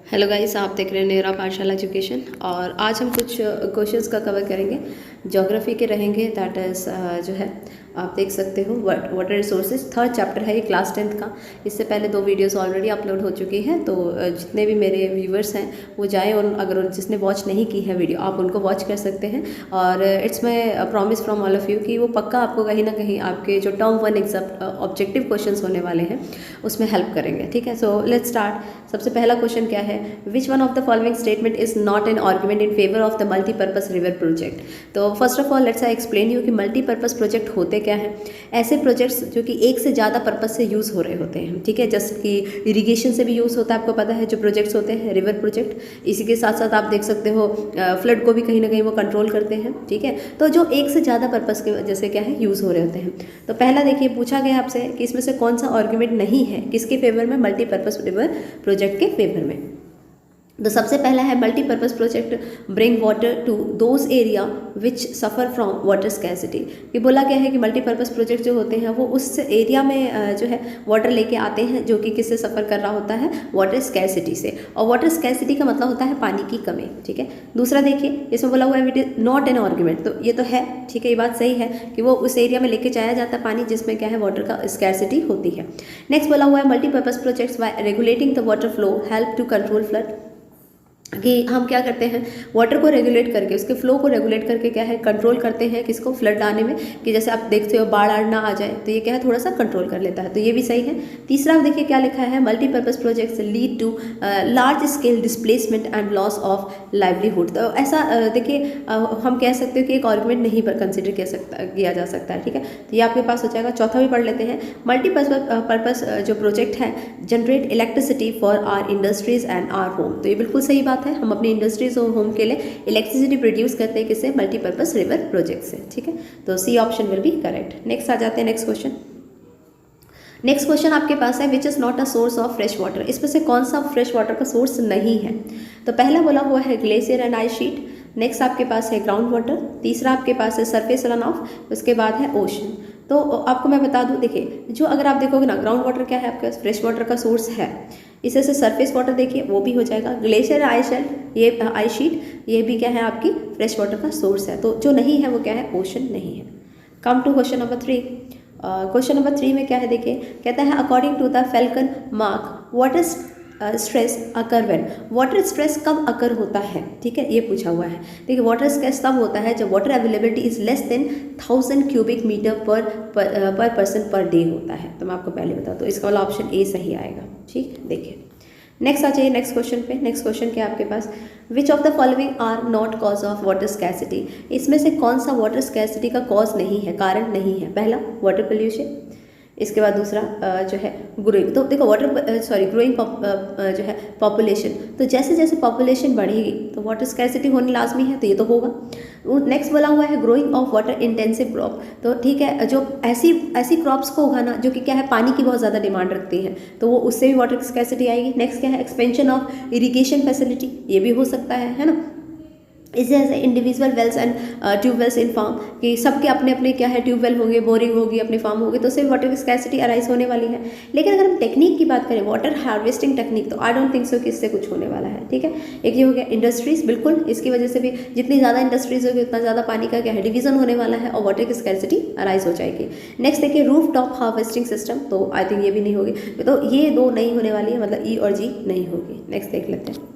Hello guys, आप देख रहे हैं नेहरा पाठशाला एजुकेशन। और आज हम कुछ क्वेश्चंस का कवर करेंगे। ज्योग्राफी के रहेंगे, दैट इज़ जो है आप देख सकते हो वाटर रिसोर्सेज, थर्ड चैप्टर है ये क्लास 10th का। इससे पहले 2 वीडियोस ऑलरेडी अपलोड हो चुकी हैं, तो जितने भी मेरे व्यूवर्स हैं वो जाएँ और अगर जिसने वॉच नहीं की है वीडियो आप उनको वॉच कर सकते हैं। और it's my promise from all of you कि वो पक्का आपको कहीं ना कहीं आपके जो टर्म 1 एग्जाम ऑब्जेक्टिव क्वेश्चंस होने वाले हैं उसमें हेल्प करेंगे। ठीक है, सो लेट्स स्टार्ट। सबसे पहला क्वेश्चन क्या है, which one of the following statement is not an argument in favour of the multipurpose river project. तो first of all let's I explain you कि मल्टीपर्पज प्रोजेक्ट होते क्या हैं। ऐसे प्रोजेक्ट्स जो कि एक से ज़्यादा पर्पज से यूज़ हो रहे होते हैं। ठीक है, जस्ट कि इरीगेशन से भी यूज़ होता है, आपको पता है जो प्रोजेक्ट्स होते हैं रिवर प्रोजेक्ट। इसी के साथ साथ आप देख सकते हो फ्लड को भी कहीं ना कहीं वो कंट्रोल करते हैं। ठीक है, तो जो एक से ज़्यादा पर्पज़ की वजह से क्या है यूज़ हो रहे होते हैं। तो पहला देखिए, पूछा गया आपसे कि इसमें से कौन सा आर्ग्यूमेंट नहीं है, किसके फेवर में, मल्टीपर्पज रिवर प्रोजेक्ट के फेवर में। तो सबसे पहला है multipurpose project bring water to those area which suffer from water scarcity. ये बोला गया है कि मल्टीपर्पज प्रोजेक्ट जो होते हैं वो उस एरिया में जो है वाटर लेके आते हैं जो कि किससे सफ़र कर रहा होता है, वाटर स्कैसिटी से। और वाटर स्कैसिटी का मतलब होता है पानी की कमी। ठीक है, दूसरा देखिए इसमें बोला हुआ है it is not an argument. तो ये तो है, ठीक है, ये बात सही है कि वो उस एरिया में लेके जाया जाता है पानी जिसमें क्या है वाटर का स्कैसिटी होती है। नेक्स्ट बोला हुआ है multipurpose projects by regulating the water flow help to control flood. कि हम क्या करते हैं, वाटर को रेगुलेट करके, उसके फ्लो को रेगुलेट करके क्या है कंट्रोल करते हैं किसको, फ्लड आने में, कि जैसे आप देखते हो बाढ़ आड़ ना आ जाए, तो ये क्या है थोड़ा सा कंट्रोल कर लेता है। तो ये भी सही है। तीसरा देखिए क्या लिखा है, multipurpose projects lead to large scale displacement and loss of livelihood. तो ऐसा देखिए हम कह सकते हो कि एक आर्गुमेंट नहीं पर कंसिडर किया जा सकता है। ठीक है, तो ये आपके पास हो जाएगा। चौथा भी पढ़ लेते हैं, मल्टीपर्पज जो प्रोजेक्ट है generate electricity for our industries and our home. तो ये बिल्कुल सही बात है, हम अपनी इंडस्ट्रीज और होम के लिए इलेक्ट्रिसिटी प्रोड्यूस करते हैं किससे, मल्टीपर्पज रिवर प्रोजेक्ट से। ठीक है, तो C option will be correct. Next आ जाते हैं नेक्स्ट क्वेश्चन। नेक्स्ट क्वेश्चन आपके पास है which is not a source of fresh water. इसमें से कौन सा फ्रेश वाटर का सोर्स नहीं है। तो पहला बोला हुआ है glacier and ice sheet. Next आपके पास है ग्राउंड वाटर। तीसरा आपके पास है सरफेस रन ऑफ। उसके बाद है ओशन। तो आपको मैं बता दूं, देखिए जो अगर आप देखोगे ना, ग्राउंड वाटर क्या है आपके पास फ्रेश वाटर का सोर्स है। इसे से सरफेस वाटर देखिए वो भी हो जाएगा, ग्लेशियर आइस शेल्फ, ये आइस शीट, ये भी क्या है आपकी फ्रेश वाटर का सोर्स है। तो जो नहीं है वो क्या है, ओशन नहीं है। Come to question number 3। Question number 3 में क्या है देखिए, कहता है according to the Falkenmark water stress occur when. Water stress कब अकर होता है, ठीक है, ये पूछा हुआ है। देखिए वाटर स्ट्रेस तब होता है जब water availability is less than 1000 cubic metre per person per day होता है। तो मैं आपको पहले बता दूँ, इसका वाला ऑप्शन ए सही आएगा। ठीक है, देखिए नेक्स्ट आ जाइए नेक्स्ट क्वेश्चन पे। नेक्स्ट क्वेश्चन क्या है आपके पास, which of the following are not cause of water scarcity. इसमें से कौन सा वाटर स्कैसिटी का कॉज नहीं है, कारण नहीं है। पहला वाटर पोल्यूशन, इसके बाद दूसरा जो है ग्रोइंग, तो देखो ग्रोइंग जो है पॉपुलेशन। तो जैसे जैसे पॉपुलेशन बढ़ेगी तो वाटर स्कैसिटी होनी लाजमी है, तो ये तो होगा। नेक्स्ट बोला हुआ है growing of water intensive crop. तो ठीक है, जो ऐसी क्रॉप्स को उगाना जो कि क्या है पानी की बहुत ज़्यादा डिमांड रखती है, तो वो उससे भी वाटर स्कैसिटी आएगी। नेक्स्ट क्या है, एक्सपेंशन ऑफ इरीगेशन फैसिलिटी, ये भी हो सकता है ना। इसे ऐसे individual wells and tubewells in farm, कि सबके अपने अपने क्या है ट्यूबवेल होंगे, बोरिंग होगी, अपने फार्म होंगे, तो उससे वाटर स्कैसिटी अराइज होने वाली है। लेकिन अगर हम टेक्निक की बात करें, वाटर हार्वेस्टिंग टेक्निक, तो आई डोंट थिंक सो कि इससे कुछ होने वाला है। ठीक है, एक ये हो गया इंडस्ट्रीज, बिल्कुल इसकी वजह से भी जितनी ज़्यादा इंडस्ट्रीज होगी उतना ज़्यादा पानी का क्या है डिवीजन होने वाला है और वाटर की स्कैसिटी अराइज हो जाएगी। नेक्स्ट देखिए रूफ टॉप हार्वेस्टिंग सिस्टम, तो आई थिंक ये भी नहीं होगी। तो ये 2 नहीं होने वाली है, मतलब ई और जी नहीं होगी। नेक्स्ट देख लेते हैं।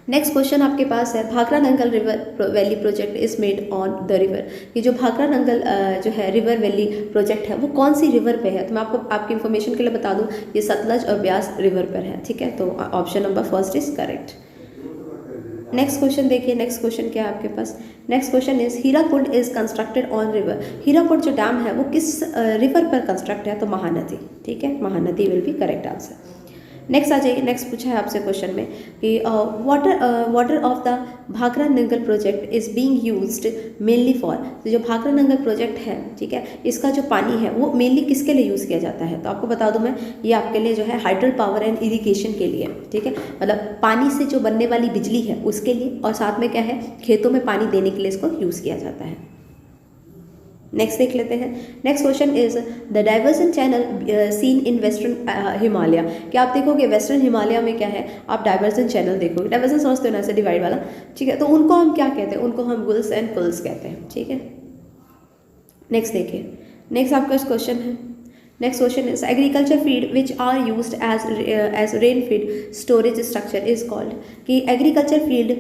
नेक्स्ट क्वेश्चन आपके पास है Bhakra Nangal river valley project is made on the river. ये जो भाखरा नंगल जो है रिवर वैली प्रोजेक्ट है वो कौन सी रिवर पे है। तो मैं आपको आपकी इन्फॉर्मेशन के लिए बता दूं, ये सतलज और ब्यास रिवर पर है। ठीक है, तो option number first is correct. Next question देखिए, नेक्स्ट क्वेश्चन क्या है आपके पास। Next question is Hirakud is constructed on river. Hirakud जो डैम है वो किस रिवर पर कंस्ट्रक्ट है, तो महानदी। ठीक है, Mahanadi will be correct answer. Next आ जाइए, नेक्स्ट पूछा है आपसे क्वेश्चन में कि water of the Bhakra Nangal project is being used mainly for. तो जो भाखरा नंगल प्रोजेक्ट है, ठीक है, इसका जो पानी है वो मेनली किसके लिए यूज़ किया जाता है। तो आपको बता दूं मैं, ये आपके लिए जो है हाइड्रल पावर एंड इरिगेशन के लिए। ठीक है, मतलब पानी से जो बनने वाली बिजली है उसके लिए, और साथ में क्या है खेतों में पानी देने के लिए इसको यूज़ किया जाता है। नेक्स्ट देख लेते हैं। Next question is the diversion channel seen in western Himalaya. क्या आप देखोगे वेस्टर्न हिमालय में क्या है, आप डाइवर्जन चैनल देखोगे। डाइवर्जन समझते हो ना, ऐसे डिवाइड वाला, ठीक है। तो उनको हम क्या कहते हैं, उनको हम गुल्स एंड पुल्स कहते हैं, ठीक है। नेक्स्ट देखिए, नेक्स्ट आपका क्वेश्चन है, next question is agriculture feed which are used as rain feed storage structure is called. कि एग्रीकल्चर फील्ड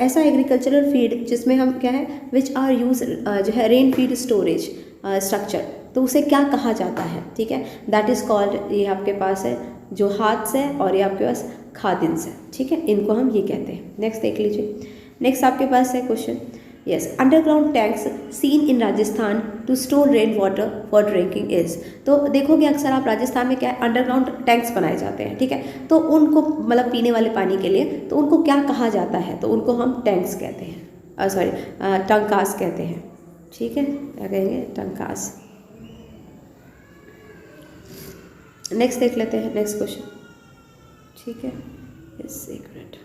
ऐसा एग्रीकल्चरल फीड जिसमें हम क्या है विच आर यूज जो है रेन फीड स्टोरेज स्ट्रक्चर, तो उसे क्या कहा जाता है, ठीक है। दैट इज कॉल्ड, ये आपके पास है जो हाथ्स है और ये आपके पास खादिन्स है, ठीक है, इनको हम ये कहते हैं। नेक्स्ट देख लीजिए। नेक्स्ट आपके पास है question, yes underground tanks seen in Rajasthan to store rain water for drinking is. तो देखोगे अक्सर आप राजस्थान में क्या है अंडरग्राउंड टैंक्स बनाए जाते हैं, ठीक है। तो उनको मतलब पीने वाले पानी के लिए, तो उनको क्या कहा जाता है, तो उनको हम टैंक्स कहते हैं, सॉरी टंकास कहते हैं, ठीक है। क्या कहेंगे, टंकास। नेक्स्ट देख लेते हैं नेक्स्ट क्वेश्चन, ठीक है। यस एक मिनट,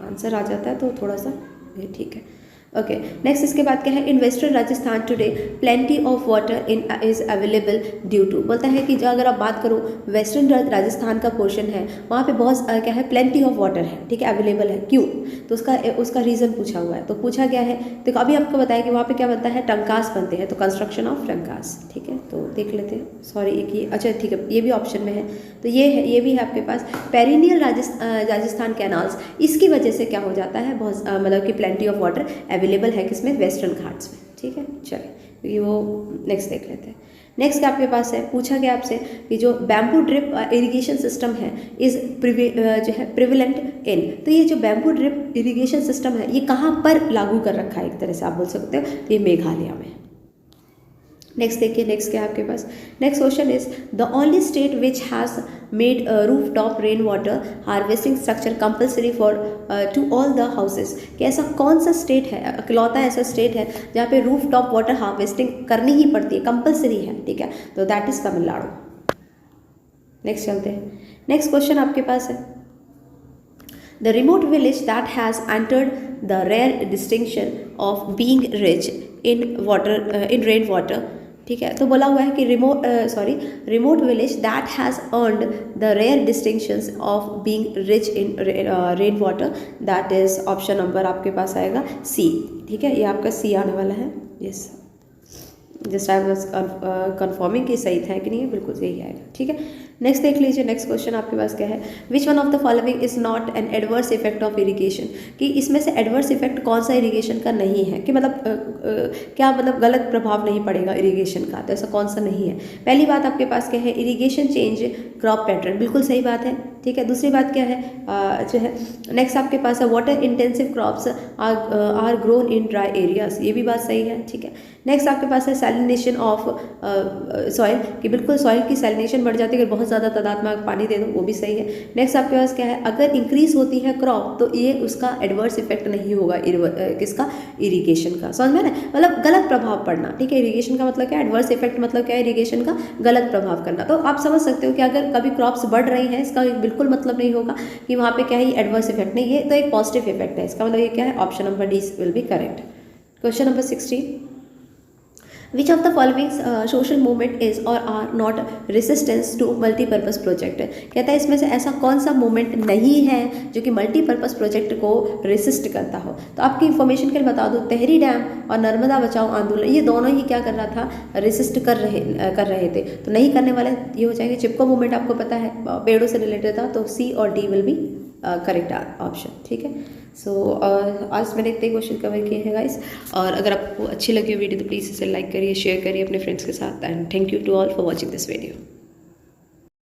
आंसर आ जाता है तो थोड़ा सा ये ठीक है। ओके नेक्स्ट इसके बाद क्या है, in western Rajasthan today plenty of water in is available due to. बोलता है कि जो अगर आप बात करो वेस्टर्न राजस्थान का पोर्शन है वहाँ पे बहुत क्या है प्लेंटी ऑफ वाटर है, ठीक है, अवेलेबल है, क्यों, तो उसका रीज़न पूछा हुआ है। तो पूछा गया है, तो अभी आपको बताया कि वहाँ पे क्या बनता है, टंकास बनते हैं, तो कंस्ट्रक्शन ऑफ टंकास, ठीक है। तो देख लेते हैं, सॉरी एक ये, अच्छा ठीक है, ये भी ऑप्शन में है, तो ये है, ये भी है आपके पास पेरिनियल राजस्थान कैनाल्स, इसकी वजह से क्या हो जाता है, बहुत मतलब कि प्लेंटी ऑफ वाटर अवेलेबल है किसमें, वेस्टर्न घाट्स में, ठीक है। चलिए वो नेक्स्ट देख लेते हैं। नेक्स्ट क्या आपके पास है, पूछा गया आपसे कि जो बैम्बू ड्रिप इरिगेशन सिस्टम है इज जो है प्रिविलेंट इन। तो ये जो बैम्बू ड्रिप इरिगेशन सिस्टम है ये कहाँ पर लागू कर रखा है, एक तरह से आप बोल सकते हो, तो ये मेघालय में। नेक्स्ट देखिए, नेक्स्ट क्या है आपके पास, next question is the only state which has made roof top rain water harvesting structure compulsory for to all the houses. कि ऐसा कौन सा स्टेट है, इकलौता ऐसा स्टेट है जहाँ पे रूफ टॉप वाटर हार्वेस्टिंग करनी ही पड़ती है, कंपल्सरी है, ठीक है, तो दैट इज तमिलनाडु। नेक्स्ट चलते हैं, नेक्स्ट क्वेश्चन आपके पास है the remote village that has entered the rare distinction of being rich in water in rain water, ठीक है। तो बोला हुआ है कि remote village that has earned the rare distinctions of being rich in rain water, that is option number आपके पास आएगा सी, ठीक है, ये आपका सी आने वाला है। Yes just I was confirming कि सही था कि नहीं है, बिल्कुल सही आएगा, ठीक है। नेक्स्ट देख लीजिए, नेक्स्ट क्वेश्चन आपके पास क्या है, which one of the following is not an adverse effect of irrigation. कि इसमें से एडवर्स इफेक्ट कौन सा इरिगेशन का नहीं है, कि मतलब क्या मतलब गलत प्रभाव नहीं पड़ेगा इरिगेशन का, तो ऐसा कौन सा नहीं है। पहली बात आपके पास क्या है, इरिगेशन चेंज क्रॉप पैटर्न, बिल्कुल सही बात है, ठीक है। दूसरी बात क्या है जो है नेक्स्ट आपके पास है water intensive crops are grown in dry areas, ये भी बात सही है, ठीक है। नेक्स्ट आपके पास है सैलिनेशन ऑफ सॉइल, कि बिल्कुल सॉइल की सैलिनेशन बढ़ जाती है अगर बहुत ज़्यादा तादाद में आप पानी दे दो, वो भी सही है। नेक्स्ट आपके पास क्या है, अगर इंक्रीज होती है क्रॉप तो ये उसका एडवर्स इफेक्ट नहीं होगा, किसका, इरिगेशन का, समझ में ना, मतलब गलत प्रभाव पड़ना, ठीक है। इरिगेशन का मतलब क्या है, एडवर्स इफेक्ट मतलब क्या है, इरिगेशन का गलत प्रभाव करना। तो आप समझ सकते हो कि अगर कभी क्रॉप्स बढ़ रही हैं इसका बिल्कुल मतलब नहीं होगा कि वहाँ पे क्या है एडवर्स इफेक्ट नहीं, ये तो एक पॉजिटिव इफेक्ट है, इसका मतलब ये क्या है, option number D will be correct. Question number 16, which of the following social movement is or are not resistance to multipurpose project. कहता है इसमें से ऐसा कौन सा मूवमेंट नहीं है जो कि मल्टीपर्पज़ प्रोजेक्ट को रेसिस्ट करता हो। तो आपकी इन्फॉर्मेशन के लिए बता दूं, तेहरी डैम और नर्मदा बचाओ आंदोलन ये दोनों ही क्या कर रहा था, रेसिस्ट कर रहे थे। तो नहीं करने वाले ये हो जाएंगे। चिपको मूवमेंट आपको पता है पेड़ों से रिलेटेड था, तो सी और D will be correct option, ठीक है। सो आज मैंने इतने क्वेश्चन कवर किए हैं गाइस, और अगर आपको अच्छी लगी वीडियो तो प्लीज़ इसे लाइक करिए, शेयर करिए अपने फ्रेंड्स के साथ, and thank you to all for watching this video.